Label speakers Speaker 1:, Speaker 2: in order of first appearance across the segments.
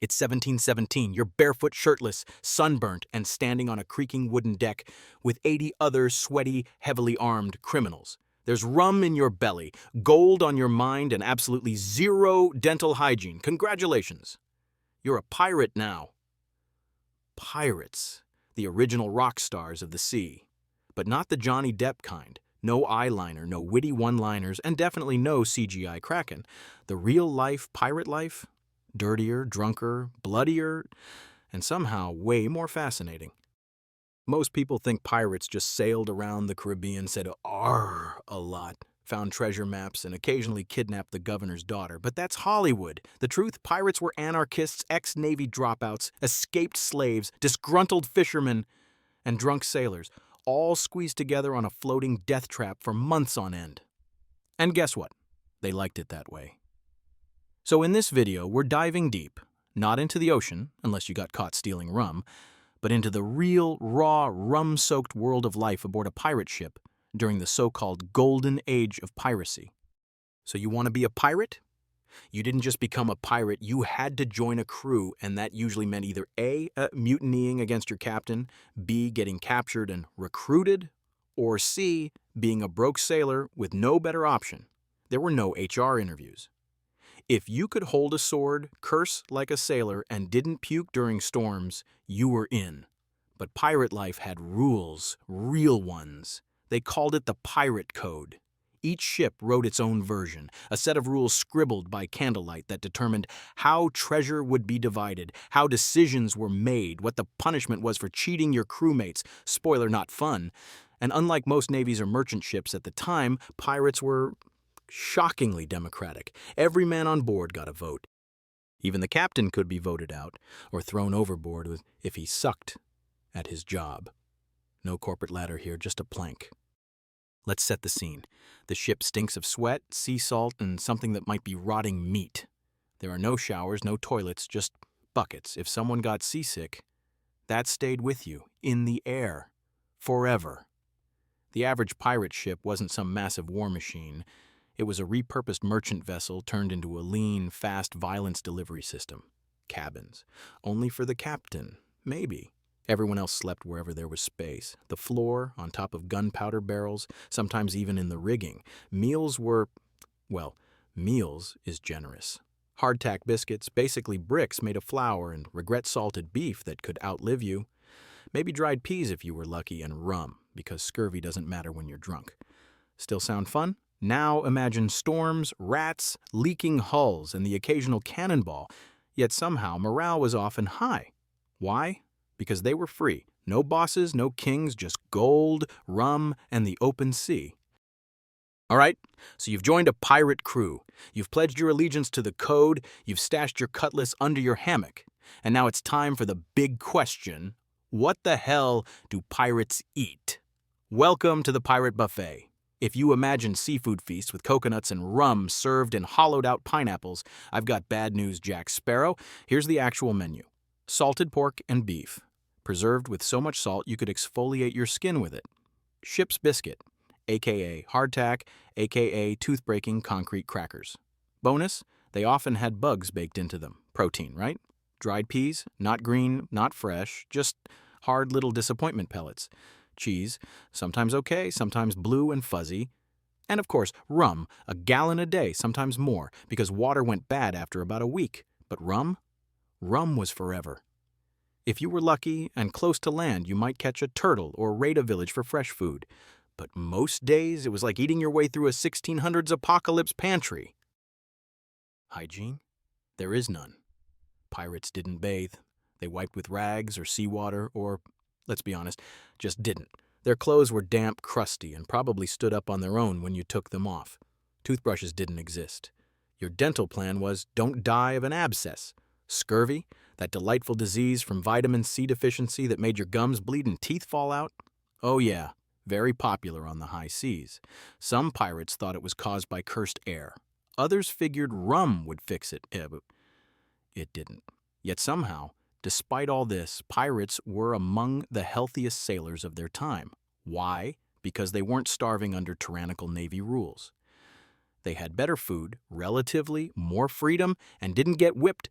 Speaker 1: It's 1717. You're barefoot, shirtless, sunburnt, and standing on a creaking wooden deck with 80 other sweaty, heavily armed criminals. There's rum in your belly, gold on your mind, and absolutely zero dental hygiene. Congratulations. You're a pirate now. Pirates, the original rock stars of the sea. But not the Johnny Depp kind. No eyeliner, no witty one-liners, and definitely no CGI Kraken. The real-life pirate life? Dirtier, drunker, bloodier, and somehow way more fascinating. Most people think pirates just sailed around the Caribbean, said "arr" a lot, found treasure maps, and occasionally kidnapped the governor's daughter. But that's Hollywood. The truth, pirates were anarchists, ex-Navy dropouts, escaped slaves, disgruntled fishermen, and drunk sailors, all squeezed together on a floating death trap for months on end. And guess what? They liked it that way. So in this video, we're diving deep, not into the ocean, unless you got caught stealing rum, but into the real, raw, rum-soaked world of life aboard a pirate ship during the so-called Golden Age of Piracy. So you want to be a pirate? You didn't just become a pirate, you had to join a crew, and that usually meant either A, mutinying against your captain, B, getting captured and recruited, or C, being a broke sailor with no better option. There were no HR interviews. If you could hold a sword, curse like a sailor, and didn't puke during storms, you were in. But pirate life had rules, real ones. They called it the Pirate Code. Each ship wrote its own version, a set of rules scribbled by candlelight that determined how treasure would be divided, how decisions were made, what the punishment was for cheating your crewmates, spoiler not fun. And unlike most navies or merchant ships at the time, pirates were shockingly democratic. Every man on board got a vote. Even the captain could be voted out or thrown overboard if he sucked at his job. No corporate ladder here, just a plank. Let's set the scene. The ship stinks of sweat, sea salt, and something that might be rotting meat. There are no showers, no toilets, just buckets. If someone got seasick, that stayed with you, in the air, forever. The average pirate ship wasn't some massive war machine. It was a repurposed merchant vessel turned into a lean, fast violence delivery system. Cabins. Only for the captain. Maybe. Everyone else slept wherever there was space. The floor, on top of gunpowder barrels, sometimes even in the rigging. Meals were, well, meals is generous. Hardtack biscuits, basically bricks made of flour, and regret-salted beef that could outlive you. Maybe dried peas if you were lucky, and rum, because scurvy doesn't matter when you're drunk. Still sound fun? Now imagine storms, rats, leaking hulls, and the occasional cannonball, yet somehow morale was often high. Why? Because they were free. No bosses, no kings, just gold, rum, and the open sea. All right, so you've joined a pirate crew. You've pledged your allegiance to the code, you've stashed your cutlass under your hammock. And now it's time for the big question: what the hell do pirates eat? Welcome to the Pirate Buffet. If you imagine seafood feasts with coconuts and rum served in hollowed-out pineapples, I've got bad news, Jack Sparrow. Here's the actual menu. Salted pork and beef, preserved with so much salt you could exfoliate your skin with it. Ship's biscuit, a.k.a. hardtack, a.k.a. tooth-breaking concrete crackers. Bonus, they often had bugs baked into them. Protein, right? Dried peas, not green, not fresh, just hard little disappointment pellets. Cheese, sometimes okay, sometimes blue and fuzzy. And of course, rum, a gallon a day, sometimes more, because water went bad after about a week. But rum? Rum was forever. If you were lucky and close to land, you might catch a turtle or raid a village for fresh food. But most days, it was like eating your way through a 1600s apocalypse pantry. Hygiene? There is none. Pirates didn't bathe. They wiped with rags or seawater or, let's be honest, just didn't. Their clothes were damp, crusty, and probably stood up on their own when you took them off. Toothbrushes didn't exist. Your dental plan was don't die of an abscess. Scurvy, that delightful disease from vitamin C deficiency that made your gums bleed and teeth fall out? Oh yeah, very popular on the high seas. Some pirates thought it was caused by cursed air. Others figured rum would fix it. But it didn't. Yet somehow, despite all this, pirates were among the healthiest sailors of their time. Why? Because they weren't starving under tyrannical Navy rules. They had better food, relatively more freedom, and didn't get whipped.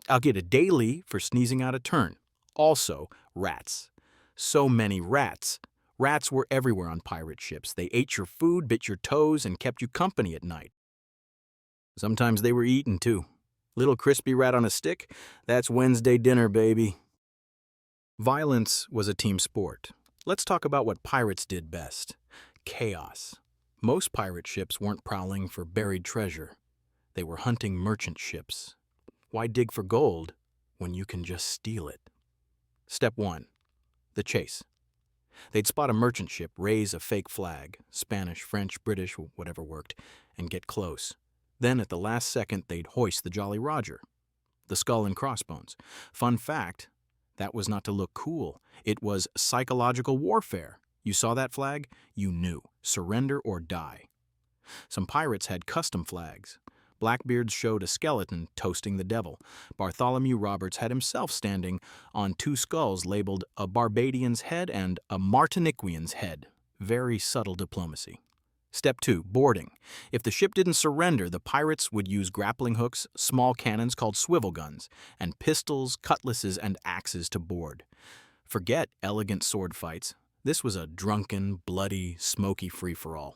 Speaker 1: I'll get a daily for sneezing out of turn. Also, rats. So many rats. Rats were everywhere on pirate ships. They ate your food, bit your toes, and kept you company at night. Sometimes they were eaten, too. Little crispy rat on a stick? That's Wednesday dinner, baby. Violence was a team sport. Let's talk about what pirates did best. Chaos. Most pirate ships weren't prowling for buried treasure. They were hunting merchant ships. Why dig for gold when you can just steal it? Step 1. The chase. They'd spot a merchant ship, raise a fake flag, Spanish, French, British, whatever worked, and get close. Then at the last second, they'd hoist the Jolly Roger, the skull and crossbones. Fun fact, that was not to look cool. It was psychological warfare. You saw that flag? You knew. Surrender or die. Some pirates had custom flags. Blackbeard's showed a skeleton toasting the devil. Bartholomew Roberts had himself standing on 2 skulls labeled a Barbadian's head and a Martiniquean's head. Very subtle diplomacy. Step 2, boarding. If the ship didn't surrender, the pirates would use grappling hooks, small cannons called swivel guns, and pistols, cutlasses, and axes to board. Forget elegant sword fights. This was a drunken, bloody, smoky free-for-all.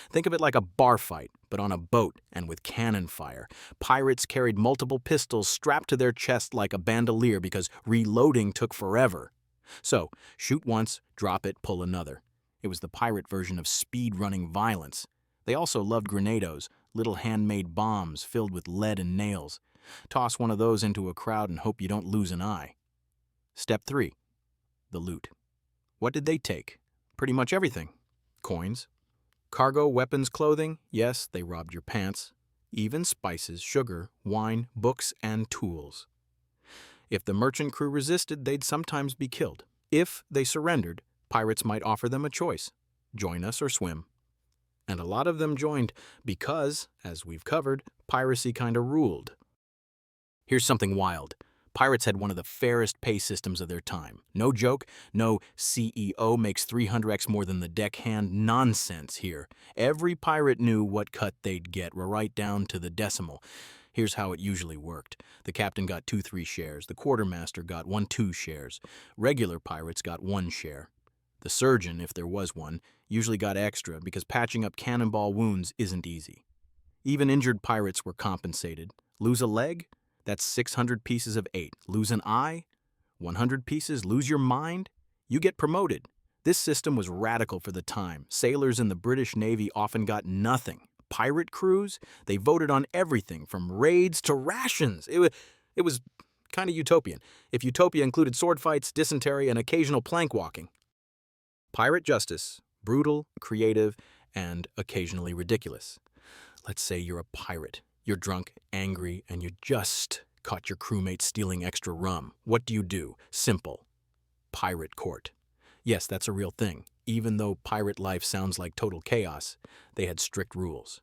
Speaker 1: Think of it like a bar fight, but on a boat and with cannon fire. Pirates carried multiple pistols strapped to their chest like a bandolier because reloading took forever. So, shoot once, drop it, pull another. It was the pirate version of speed-running violence. They also loved grenados, little handmade bombs filled with lead and nails. Toss one of those into a crowd and hope you don't lose an eye. Step 3. The loot. What did they take? Pretty much everything. Coins. Cargo, weapons, clothing, yes, they robbed your pants. Even spices, sugar, wine, books, and tools. If the merchant crew resisted, they'd sometimes be killed. If they surrendered, pirates might offer them a choice: join us or swim. And a lot of them joined because, as we've covered, piracy kinda ruled. Here's something wild. Pirates had one of the fairest pay systems of their time. No joke, no CEO makes 300x more than the deckhand nonsense here. Every pirate knew what cut they'd get, right down to the decimal. Here's how it usually worked. The captain got 2-3 shares. The quartermaster got 1-2 shares. Regular pirates got 1 share. The surgeon, if there was one, usually got extra because patching up cannonball wounds isn't easy. Even injured pirates were compensated. Lose a leg? That's 600 pieces of 8. Lose an eye? 100 pieces? Lose your mind? You get promoted. This system was radical for the time. Sailors in the British Navy often got nothing. Pirate crews? They voted on everything from raids to rations. It was kind of utopian. If utopia included sword fights, dysentery, and occasional plank walking. Pirate justice. Brutal, creative, and occasionally ridiculous. Let's say you're a pirate. You're drunk, angry, and you just caught your crewmate stealing extra rum. What do? Simple. Pirate court. Yes, that's a real thing. Even though pirate life sounds like total chaos, they had strict rules.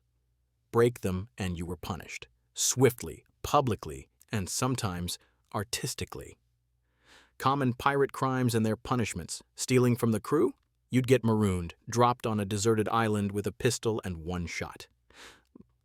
Speaker 1: Break them and you were punished. Swiftly, publicly, and sometimes artistically. Common pirate crimes and their punishments. Stealing from the crew? You'd get marooned, dropped on a deserted island with a pistol and 1 shot.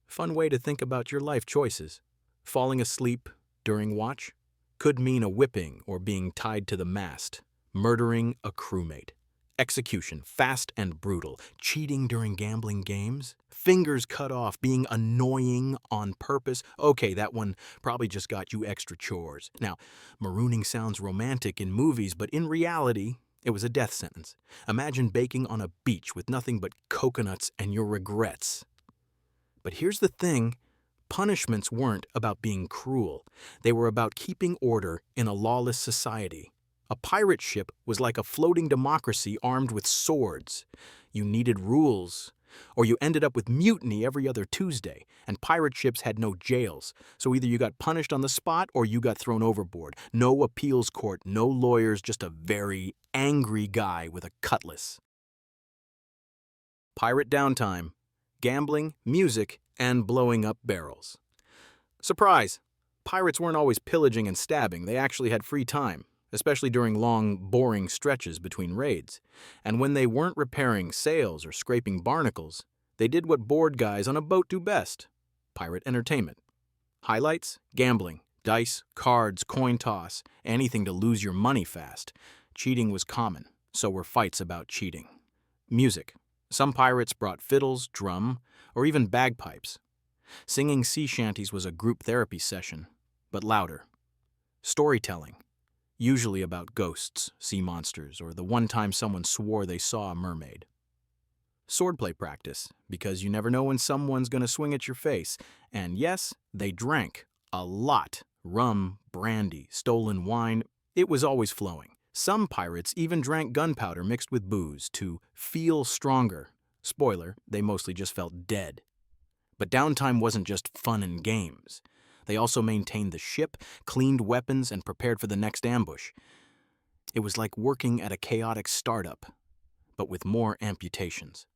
Speaker 1: Fun way to think about your life choices. Falling asleep during watch could mean a whipping or being tied to the mast. Murdering a crewmate. Execution, fast and brutal. Cheating during gambling games. Fingers cut off, being annoying on purpose. Okay, that one probably just got you extra chores. Now, marooning sounds romantic in movies, but in reality, it was a death sentence. Imagine baking on a beach with nothing but coconuts and your regrets. But here's the thing, punishments weren't about being cruel. They were about keeping order in a lawless society. A pirate ship was like a floating democracy armed with swords. You needed rules, or you ended up with mutiny every other Tuesday, and pirate ships had no jails, so either you got punished on the spot or you got thrown overboard. No appeals court, no lawyers, just a very angry guy with a cutlass. Pirate downtime. Gambling, music, and blowing up barrels. Surprise! Pirates weren't always pillaging and stabbing. They actually had free time, especially during long, boring stretches between raids. And when they weren't repairing sails or scraping barnacles, they did what bored guys on a boat do best: pirate entertainment. Highlights: gambling, Dice, cards, coin toss, anything to lose your money fast. Cheating was common, so were fights about cheating. Music. Some pirates brought fiddles, drum, or even bagpipes. Singing sea shanties was a group therapy session, but louder. Storytelling. Usually about ghosts, sea monsters, or the one time someone swore they saw a mermaid. Swordplay practice, because you never know when someone's going to swing at your face. And yes, they drank a lot. Rum, brandy, stolen wine, it was always flowing. Some pirates even drank gunpowder mixed with booze to feel stronger. Spoiler, they mostly just felt dead. But downtime wasn't just fun and games. They also maintained the ship, cleaned weapons, and prepared for the next ambush. It was like working at a chaotic startup, but with more amputations.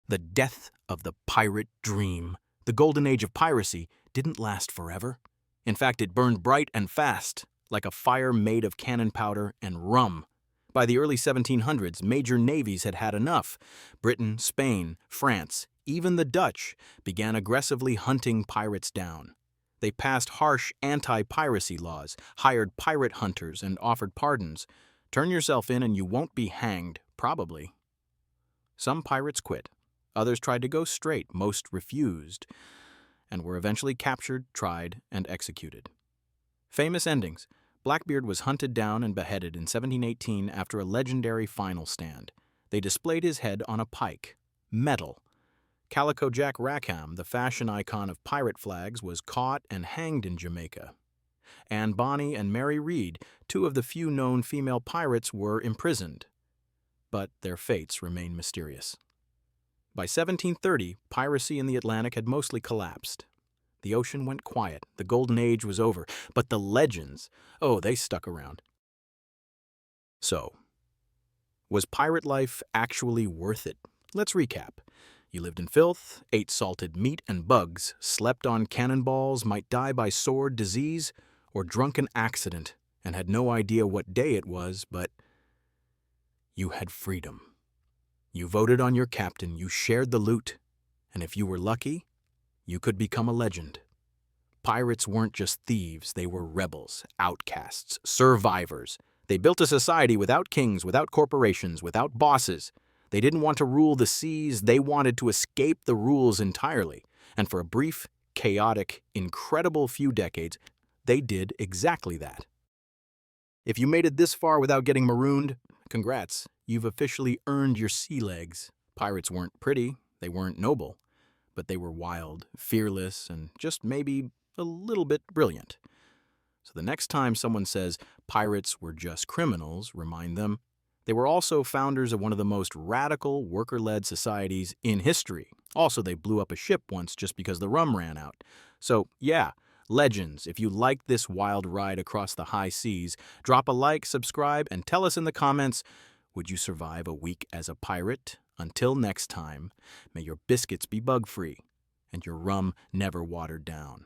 Speaker 1: The death of the pirate dream. The Golden Age of Piracy didn't last forever. In fact, it burned bright and fast, like a fire made of cannon powder and rum. By the early 1700s, major navies had had enough. Britain, Spain, France, even the Dutch began aggressively hunting pirates down. They passed harsh anti-piracy laws, hired pirate hunters, and offered pardons. Turn yourself in and you won't be hanged, probably. Some pirates quit. Others tried to go straight, most refused, and were eventually captured, tried, and executed. Famous endings. Blackbeard was hunted down and beheaded in 1718 after a legendary final stand. They displayed his head on a pike. Metal. Calico Jack Rackham, the fashion icon of pirate flags, was caught and hanged in Jamaica. Anne Bonny and Mary Read, two of the few known female pirates, were imprisoned. But their fates remain mysterious. By 1730, piracy in the Atlantic had mostly collapsed. The ocean went quiet, the Golden Age was over, but the legends, they stuck around. So, was pirate life actually worth it? Let's recap. You lived in filth, ate salted meat and bugs, slept on cannonballs, might die by sword, disease, or drunken accident, and had no idea what day it was, but you had freedom. You voted on your captain, you shared the loot, and if you were lucky, you could become a legend. Pirates weren't just thieves, they were rebels, outcasts, survivors. They built a society without kings, without corporations, without bosses. They didn't want to rule the seas, they wanted to escape the rules entirely. And for a brief, chaotic, incredible few decades, they did exactly that. If you made it this far without getting marooned, congrats, you've officially earned your sea legs. Pirates weren't pretty, they weren't noble, but they were wild, fearless, and just maybe a little bit brilliant. So the next time someone says pirates were just criminals, remind them, they were also founders of one of the most radical worker-led societies in history. Also, they blew up a ship once just because the rum ran out. So, yeah, legends, if you liked this wild ride across the high seas, drop a like, subscribe, and tell us in the comments, would you survive a week as a pirate? Until next time, may your biscuits be bug-free and your rum never watered down.